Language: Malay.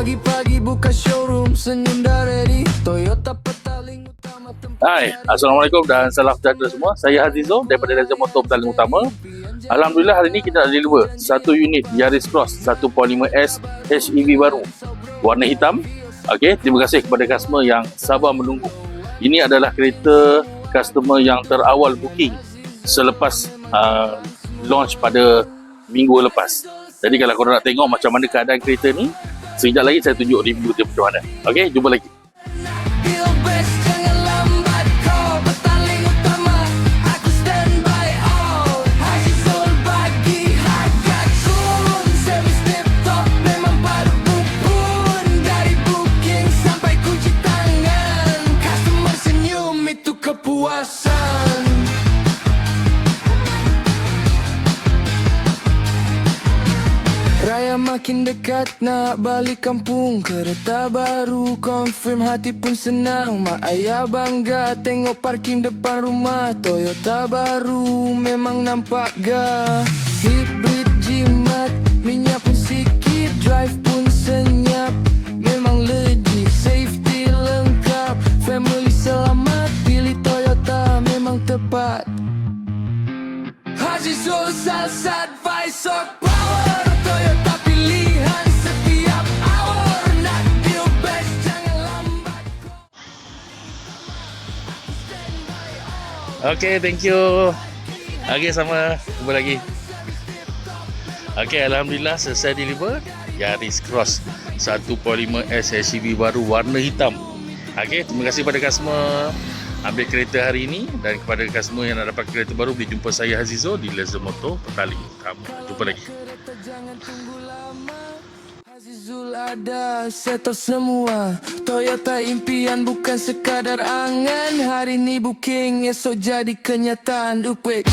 Pagi-pagi buka showroom, senyum dah ready. Toyota Petaling Utama tempat. Hai, Assalamualaikum dan salam sejahtera semua. Saya Hazizo daripada Reza Motor Petaling Utama. Alhamdulillah hari ini kita dah deliver satu unit Yaris Cross 1.5S HEV baru warna hitam. Okey, terima kasih kepada customer yang sabar menunggu. Ini adalah kereta customer yang terawal booking selepas launch pada minggu lepas. Jadi kalau korang nak tengok macam mana keadaan kereta ni, sekejap lagi saya tunjuk review dia macam mana. Okey, jumpa lagi. Feel best, jangan lambat kau. Petaling Utama, aku stand by all. Hasil bagi harga kun. Service tip top, memang padu pun. Dari booking sampai kunci tangan. Customer senyum, itu kepuasan. Raya makin dekat, nak balik kampung. Kereta baru confirm, hati pun senang. Mak ayah bangga tengok parking depan rumah. Toyota baru memang nampak gah. Hybrid jimat, minyak pun sikit. Drive pun senyap, memang legit. Safety lengkap, family selamat. Pilih Toyota memang tepat. Haji Sulsal Advisor Power. Toyota pilihan setiap hour. Nak deal best, jangan lambat. Okey, thank you. Okey, sama. Jumpa lagi. Okey, Alhamdulillah selesai deliver Yaris Cross 1.5S HEV baru warna hitam. Okey, terima kasih kepada customer ambil kereta hari ini, dan kepada customer yang nak dapat kereta baru boleh jumpa saya Hazizo di Reza Motor Petaling Utama. Jumpa lagi. Jangan tunggu lama. Azizul ada, settle semua. Toyota impian bukan sekadar angan. Hari ni booking, esok jadi kenyataan. Upwek.